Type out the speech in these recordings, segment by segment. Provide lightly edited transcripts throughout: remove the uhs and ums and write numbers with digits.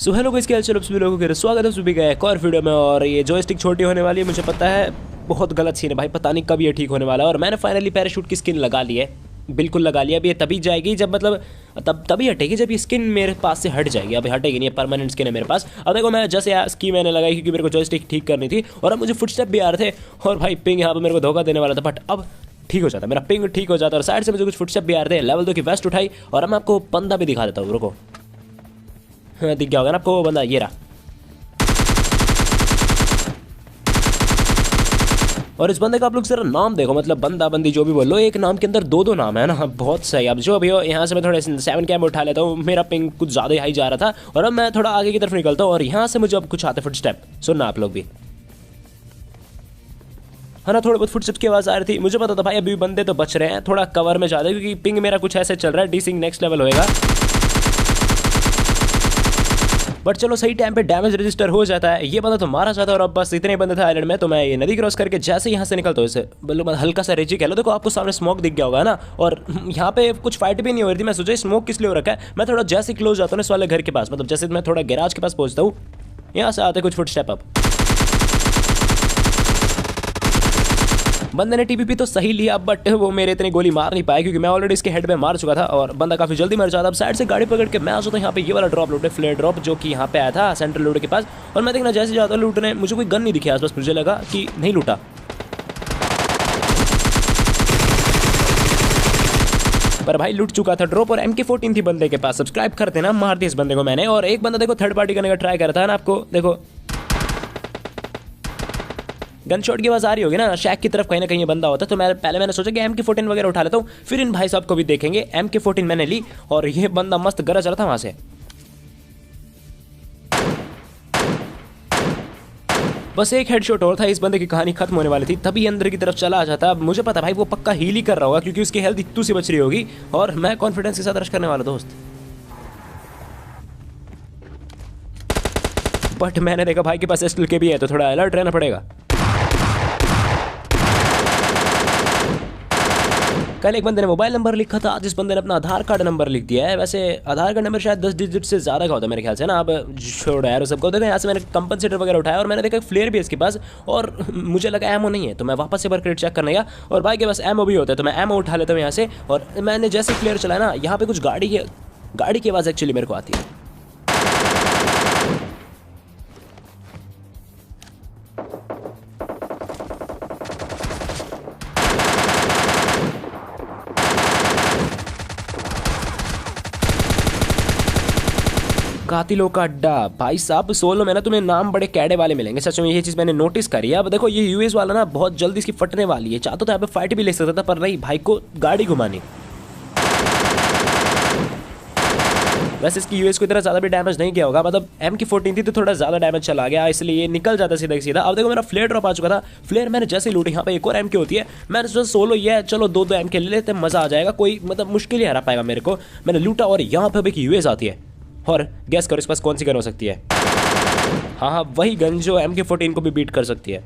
So hello guys, क्या चलो सभी लोगों के स्वागत है सुबह का एक और वीडियो में। और ये जॉयस्टिक छोटी होने वाली है, मुझे पता है बहुत गलत सीन है भाई, पता नहीं कब ये ठीक होने वाला है। और मैंने फाइनली पैराशूट की स्किन लगा ली है, बिल्कुल लगा लिया। अब ये तभी जाएगी जब मतलब तभी हटेगी जब ये स्किन मेरे पास से हट जाएगी। अभी हटेगी नहीं, परमानेंट स्किन है मेरे पास। अब देखो मैं जैसे स्की मैंने लगाई क्योंकि मेरे को जॉयस्टिक ठीक करनी थी और अब मुझे फुटस्टेप भी आ रहे थे और भाई पिंग यहाँ पर मेरे को धोखा देने वाला था। बट अब ठीक हो जाता, मेरा पिंग ठीक हो जाता और साइड से मुझे कुछ फुटस्टेप भी आ रहे थे। लेवल 2 की वेस्ट उठाई और अब मैं आपको बंदा भी दिखा देता हूँ, रुको। हाँ, दिख गया होगा ना आपको वो बंदा, ये रहा। और इस बंदे का आप लोग जरा नाम देखो, मतलब बंदा बंदी जो भी बोलो, एक नाम के अंदर दो नाम है ना, बहुत सही। अब जो भी हो, यहाँ से मैं थोड़े 7 कैम उठा लेता हूँ, मेरा पिंग कुछ ज़्यादा हाई जा रहा था और अब मैं थोड़ा आगे की तरफ निकलता हूँ और यहाँ से मुझे अब कुछ आते फुटस्टेप, सुनना आप लोग भी, है ना। थोड़ा बहुत फुटस्टेप की आवाज़ आ रही थी, मुझे पता था भाई अभी बंदे तो बच रहे हैं, थोड़ा कवर में जाते क्योंकि पिंग मेरा कुछ ऐसे चल रहा है, डीसिंग नेक्स्ट लेवल होएगा। बट चलो सही टाइम पे डैमेज रजिस्टर हो जाता है, ये बंदा तो मारा जाता है। और अब बस इतने बंदे थे आइलैंड में, तो मैं ये नदी क्रॉस करके जैसे यहाँ से निकलता हूँ, इसे मतलब हल्का सा रेजी कह लो। देखो आपको सामने स्मोक दिख गया होगा ना, और यहाँ पे कुछ फाइट भी नहीं हो रही थी। मैं सोचा स्मोक किस लिए हो रखा है। मैं थोड़ा जैसे क्लोज जाता हूँ इस वाले घर के पास, मतलब जैसे मैं थोड़ा गैराज के पास पहुँचता हूँ, यहाँ से आते कुछ फुटस्टेप। अब बंदे ने टीपीपी तो सही लिया, बट वो मेरे इतनी गोली मार नहीं पाया क्योंकि मैं ऑलरेडी इसके हेड में मार चुका था और बंदा काफी जल्दी मर जाता। अब साइड से गाड़ी पकड़ के मैं आ जाता हूँ यहाँ पे, ये वाला ड्रॉप लूटे, फ्लेयर ड्रॉप, जो कि यहाँ पे आया था सेंट्रल लूट के पास। और मैं देखना जैसे जाता लूटने, मुझे कोई गन नहीं दिखी आसपास, मुझे लगा कि नहीं लूटा। पर भाई लूट चुका था ड्रॉप और MK14 थी बंदे के पास। सब्सक्राइब करते ना, मार दिया इस बंदे को मैंने। और एक बंदा देखो थर्ड पार्टी करने का ट्राई करता है ना, आपको देखो गन शॉट की आवाज़ आ रही होगी ना, शैक की तरफ कहीं ना कहीं ये बंदा होता है। तो मैंने सोचा कि MK14 वगैरह उठा लेता हूँ, फिर इन भाई साहब को भी देखेंगे। MK14 मैंने ली और ये बंदा मस्त गरज रहा था वहां से। बस एक हेडशॉट और था, इस बंदे की कहानी खत्म होने वाली थी। तभी अंदर की तरफ चला आ जाता। अब मुझे पता भाई वो पक्का हील ही कर रहा होगा क्योंकि उसकी हेल्थ इतू सी बच रही होगी और मैं कॉन्फिडेंस के साथ रश करने वाला दोस्त। बट मैंने देखा भाई के पास SLK भी है, तो थोड़ा अलर्ट रहना पड़ेगा। कल एक बंदे ने मोबाइल नंबर लिखा था, आज इस बंदे ने अपना आधार कार्ड नंबर लिख दिया है। वैसे आधार कार्ड नंबर शायद 10 डिजिट से ज़्यादा का होता है मेरे ख्याल से ना। अब छोड़ो यार सबको। देखो यहाँ से मैंने कंपनसेटर वगैरह उठाया और मैंने देखा फ्लेयर भी है इसके पास और मुझे लगा एमओ नहीं है, तो मैं वापस से बार क्रेट चेक करने गया और भाई के पास एमओ भी होता है, तो मैं एमओ उठा लेता हूँ यहाँ से। और मैंने जैसे फ्लेयर चलाया ना, यहाँ पे कुछ गाड़ी की आवाज़ एक्चुअली मेरे को आती है। कातिलों का अड्डा भाई साहब, सोलो में ना तुम्हें नाम बड़े कैडे वाले मिलेंगे, सच में ये चीज़ मैंने नोटिस करी है। अब देखो ये यूएस वाला ना बहुत जल्दी इसकी फटने वाली है, चाहता तो यहाँ पे फाइट भी ले सकता था पर नहीं, भाई को गाड़ी घुमानी। वैसे इसकी यूएस को इतना ज़्यादा भी डैमेज नहीं किया होगा, मतलब MK14 थी तो थोड़ा ज़्यादा डैमेज चला गया, इसलिए ये निकल जाता सीधा सीधा। अब देखो मेरा फ्लेयर ड्रॉप आ चुका था, फ्लेयर मैंने जैसे लूटी, यहाँ पे एक और MK होती है। मैंने सोचा सोलो ये है, चलो दो MK ले लेते हैं, मज़ा आ जाएगा, कोई मतलब मुश्किल ही हरा पाएगा मेरे को। मैंने लूटा और यहाँ पे एक यूएस आती है और गैस करो इस पास कौन सी गन हो सकती है। हाँ वही गन जो MK14 को भी बीट कर सकती है।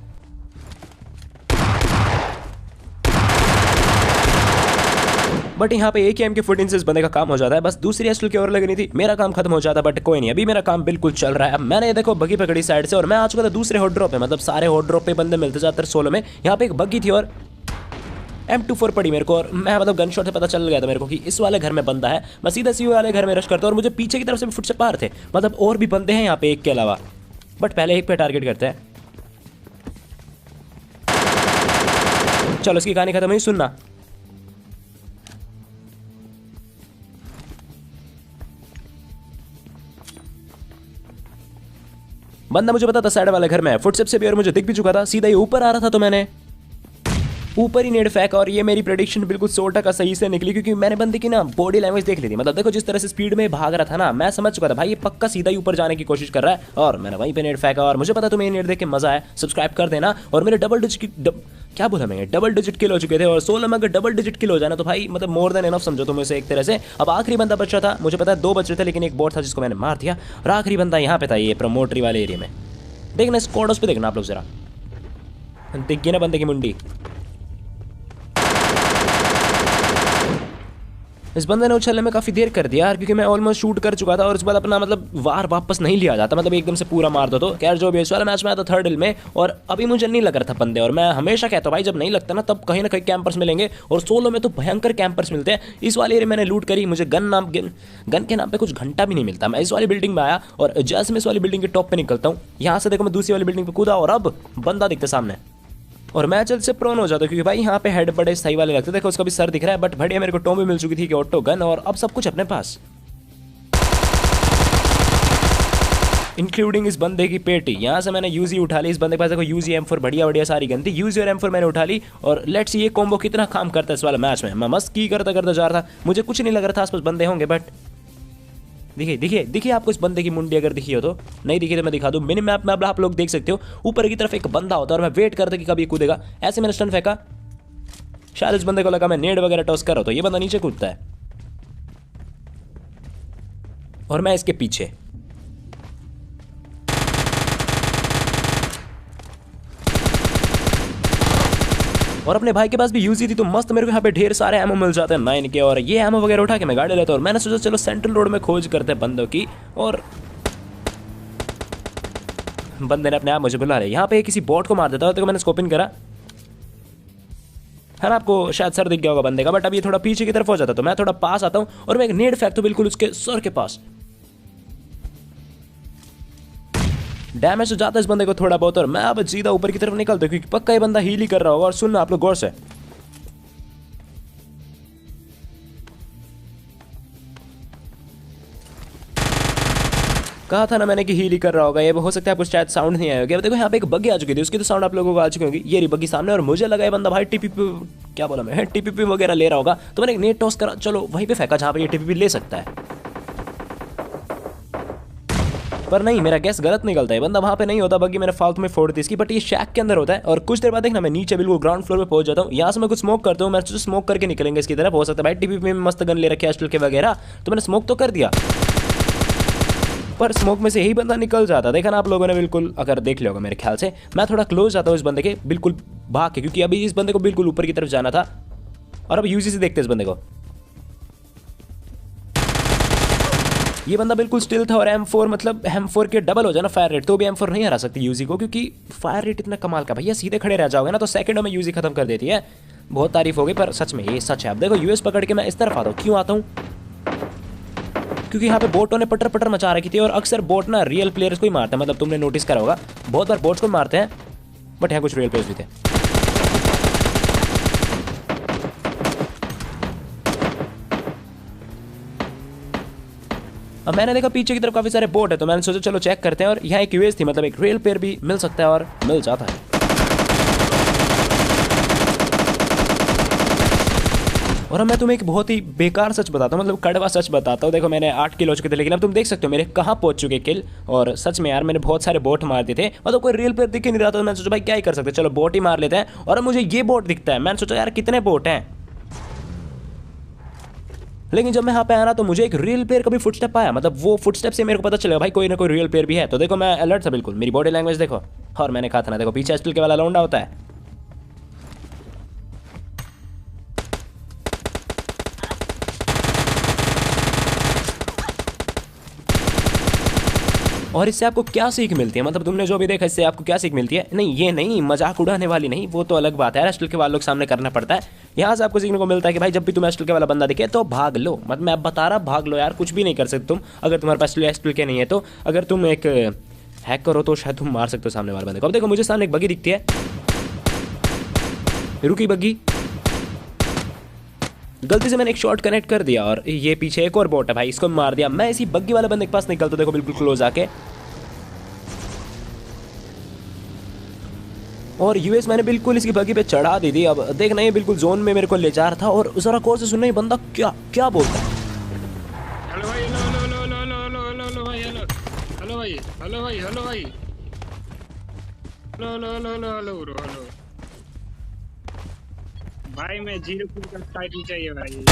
बट यहाँ पे एक ही MK14 से इस बंदे का काम हो जाता है, बस दूसरी SLK और लगनी थी, मेरा काम खत्म हो जाता। बट कोई नहीं, अभी मेरा काम बिल्कुल चल रहा है। अब मैंने देखो बग्गी पकड़ी साइड से और मैं आ चुका था दूसरे हॉट ड्रॉप पे, मतलब सारे हॉट ड्रॉप पे बंदे मिलते जाते सोलो में। यहाँ पे एक बग्गी थी और M24 पड़ी मेरे को और मैं मतलब गन शॉट से पता चल गया था मेरे को कि इस वाले घर में बंदा है। मैं सीधा सी वाले घर में रश करता हूँ और मुझे पीछे की तरफ से भी फुटस्टेप आ रहे थे, मतलब और भी बंदे हैं यहाँ पे एक के अलावा। बट पहले एक पे टारगेट करते हैं। चलो इसकी कहानी खत्म हुई, सुनना। बंदा मुझे पता था साइड वाले घर में है, फुटस्टेप से भी और मुझे दिख भी चुका था, सीधा ही ऊपर आ रहा था तो मैंने ऊपर ही नेड फेंका और ये मेरी प्रेडिक्शन बिल्कुल 100% सही से निकली क्योंकि मैंने बंदे की ना बॉडी लैंग्वेज देख ली थी। मतलब देखो जिस तरह से स्पीड में भाग रहा था ना, मैं समझ चुका था भाई ये पक्का सीधा ही ऊपर जाने की कोशिश कर रहा है और मैंने वहीं पे नेड फेंका। और मुझे पता तुम्हें नेड देख के मजा आया, सब्सक्राइब कर देना। और मेरे डबल डिजिट किल हो चुके थे और 16 में अगर डबल डिजिट किल हो जाना तो भाई मतलब मोर देन एनफ समझो तुम इसे एक तरह से। अब आखिरी बंदा बच रहा था, मुझे पता है 2 बच रहे थे लेकिन एक बोट था जिसको मैंने मार दिया और आखिरी बंदा यहाँ पे था, ये प्रमोटरी वाले एरिया में। देखना स्क्वाड्स पे देखना आप लोग जरा, दिख गई ना बंदे की मुंडी। इस बंदे ने उछलने में काफ़ी देर कर दिया यार, क्योंकि मैं ऑलमोस्ट शूट कर चुका था और उसके बाद अपना मतलब वार वापस नहीं लिया जाता, मतलब एकदम से पूरा मार दो तो खैर जो भी इस वाला मैच में आया था थर्ड हिल में, और अभी मुझे नहीं लग रहा था बंदे। और मैं हमेशा कहता हूँ भाई जब नहीं लगता ना तब कहीं ना कहीं कैंपर्स मिलेंगे, और सोलो में तो भयंकर कैंपर्स मिलते हैं। इस वाले एरिया मैंने लूट करी, मुझे गन के नाम पे कुछ घंटा भी नहीं मिलता। मैं इस वाली बिल्डिंग में आया और जैसे मैं इस वाली बिल्डिंग के टॉप पे निकलता हूँ, यहाँ से देखो मैं दूसरी वाली बिल्डिंग पे कूदा और अब बंदा दिखता सामने, और मैं जल्द से प्रोन हो जाता हूँ, क्योंकि भाई यहाँ पे हेड बड़े सही वाले लगते। देखो उसका भी सर दिख रहा है, बट बढ़िया मेरे को टॉम भी मिल चुकी थी कि ऑटो गन, और अब सब कुछ अपने पास, इंक्लूडिंग इस बंदे की पेटी। यहाँ से मैंने यूजी उठा ली, इस बंदे के पास देखो यूजी M4 बढ़िया बढ़िया सारी गन थी, यूजी और M4 मैंने उठा ली। और लेट्स सी ये कॉम्बो कितना काम करता है इस वाले मैच में। मैं मस्त की करता करता जा रहा था, मुझे कुछ नहीं लग रहा था आसपास बंदे होंगे, बट दिखिए आपको इस बंदे की मुंडी अगर दिखी हो तो, नहीं दिखी तो मैं दिखा दूं। मिनी मैप में आप लोग देख सकते हो ऊपर की तरफ एक बंदा होता है और मैं वेट करता कि कभी कूदेगा। ऐसे मैंने स्टन फेंका, शायद इस बंदे को लगा मैं नेड वगैरह टॉस कर रहा हूं, तो ये बंदा नीचे कूदता है और मैं इसके पीछे। और अपने भाई के पास भी यूजी थी तो मस्त मेरे को यहाँ पे ढेर सारे एमओ मिल जाते हैं 9 के, और ये एमओ वगैरह उठा के मैं गाड़ी लेता हूँ। और मैंने सोचा चलो सेंट्रल रोड में खोज करते हैं बंदों की, और बंदे ने अपने आप मुझे बुला रहे। यहाँ पे किसी बॉट को मार देता है, तो मैंने स्कोपिंग करा है ना, आपको शायद सर दिख गया होगा बंदे का, बट अब ये थोड़ा पीछे की तरफ हो जाता, तो मैं थोड़ा पास आता हूँ और मैं एक नेड फेंकता हूँ बिल्कुल उसके सर के पास। डैमेज तो जाता है इस बंदे को थोड़ा बहुत, और मैं अब सीधा ऊपर की तरफ निकलता हूँ, क्योंकि पक्का ये बंदा हील ही कर रहा होगा। और सुनना आप लोग गौर से, कहा था ना मैंने कि हील ही कर रहा होगा, ये हो सकता है आपको शायद साउंड नहीं आया होगा। अब देखो यहाँ पे एक बग्गी आ चुकी थी, उसकी तो साउंड आप लोगों को आ चुकी होगी। ये रही बग्गी सामने, और मुझे लगा ये बंदा भाई टीपीपी, क्या बोला मैं, टीपीपी वगैरह ले रहा होगा, तो मैंने एक नेट टॉस करा, चलो वहीं पे फेंका जहाँ पे ये टीपीपी ले सकता है। पर नहीं, मेरा गैस गलत निकलता है, बंदा वहाँ पे नहीं होता, बग्गी मैंने फालतू में फोड़ दी इसकी, बट ये शैक के अंदर होता है। और कुछ देर बाद देखना मैं नीचे बिल्कुल ग्राउंड फ्लोर पे पहुंच जाता हूँ। यहाँ से मैं कुछ स्मोक करता हूँ, मैं स्मोक करके निकलेंगे इसकी तरफ। हो सकता है भाई टीपीपी में मस्त गन ले रखे एस्टल के वगैरह, तो मैंने स्मोक तो कर दिया, पर स्मोक में से यही बंदा निकल जाता। देखा ना आप लोगों ने, बिल्कुल अगर देख लिया होगा मेरे ख्याल से। मैं थोड़ा क्लोज जाता हूँ इस बंदे के बिल्कुल भाग के, क्योंकि अभी इस बंदे को बिल्कुल ऊपर की तरफ जाना था। और अब यूजी से देखते इस बंदे को, ये बंदा बिल्कुल स्टिल था, और M4 मतलब M4 के डबल हो जाए ना फायर रेट, तो भी M4 नहीं हरा सकती यूजी को, क्योंकि फायर रेट इतना कमाल का। भैया सीधे खड़े रह जाओगे ना तो सेकंडों में यूजी खत्म कर देती है। बहुत तारीफ हो गई, पर सच में ये सच है। अब देखो यूएस पकड़ के मैं इस तरफ आता हूँ, क्यों आता हूँ, क्योंकि यहाँ पे बोटों ने पटर पटर मचा रखी थी। और अक्सर बोट ना रियल प्लेयर्स को ही मारते हैं, मतलब तुमने नोटिस करा होगा, बहुत बार बोट्स को मारते हैं, बट यहाँ कुछ रियल प्लेयर्स भी थे। अब मैंने देखा पीछे की तरफ काफी सारे बोट है, तो मैंने सोचा चलो चेक करते हैं। और यहाँ एक यूएस थी, मतलब एक रियल प्लेयर भी मिल सकता है, और मिल जाता है। और अब मैं तुम्हें एक बहुत ही बेकार सच बताता हूँ, मतलब कड़वा सच बताता हूँ। देखो मैंने 8 किल हो चुके थे, लेकिन अब तुम देख सकते हो मेरे कहाँ पहुंच चुके किल। और सच में यार मैंने बहुत सारे बोट मार दिए थे, मतलब कोई रियल प्लेयर दिख ही नहीं रहा था। तो मैंने सोचा भाई क्या ही कर सकते, चलो बोट ही मार लेते हैं। और अब मुझे ये बोट दिखता है, मैंने सोचा यार कितने बोट हैं, लेकिन जब मैं यहाँ पे आया ना तो मुझे एक रियल प्लेयर का भी फुटस्टेप आया। मतलब वो फुटस्टेप से मेरे को पता चलेगा भाई कोई ना कोई रियल प्लेयर भी है। तो देखो मैं अलर्ट था बिल्कुल, मेरी बॉडी लैंग्वेज देखो। और मैंने कहा था ना, देखो पीछे एस्टल के वाला लौंडा होता है। और इससे आपको क्या सीख मिलती है, मतलब तुमने जो भी देखा इससे आपको क्या सीख मिलती है? नहीं, ये नहीं, मजाक उड़ाने वाली नहीं, वो तो अलग बात है, एस्टल के वाले लोग सामने करना पड़ता है। यहाँ से आपको सीखने को मिलता है कि भाई जब भी तुम एस्टल के वाला बंदा दिखे तो भाग लो। मतलब मैं अब बता रहा, भाग लो यार, कुछ भी नहीं कर सकते तुम अगर तुम्हारे पास एस्टल के नहीं है। तो अगर तुम एक हैक करो तो शायद तुम मार सकते हो सामने वाले बंदे को। अब देखो मुझे सामने एक बग्गी दिखती है, रुकी बग्गी, गलती से मैंने एक शॉट कनेक्ट कर दिया, और ये पीछे एक और बोट है भाई, इसको मार दिया। मैं इसी बग्गी वाले बंदे के पास निकलता, देखो बिल्कुल क्लोज आके, और यूएस मैंने बिल्कुल इसकी बग्गी पे चढ़ा दी थी। अब देखना ये बिल्कुल जोन में मेरे को ले जा रहा था, और जरा गौर से सुनना ये बंदा क्या क्या बोलता है। हेलो भाई, hello hello hello hello hello hello भाई, हेलो हेलो भाई, हेलो भाई, हेलो भाई, hello hello hello hello hello bro, hello भाई, मैं 0 किल का टाइटल चाहिए भाई।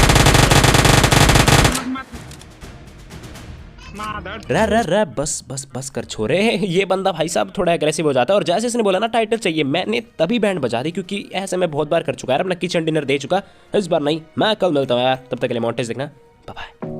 मादर रा बस बस बस कर छोरे। ये बंदा भाई साहब थोड़ा एग्रेसिव हो जाता है, और जैसे इसने बोला ना टाइटल चाहिए, मैंने तभी बैंड बजा दी, क्योंकि ऐसे मैं बहुत बार कर चुका है, अपना किचन डिनर दे चुका। इस बार नहीं, मैं कल मिलता हूँ यार, तब तक के लिए मॉन्टेज देखना, बाय बाय।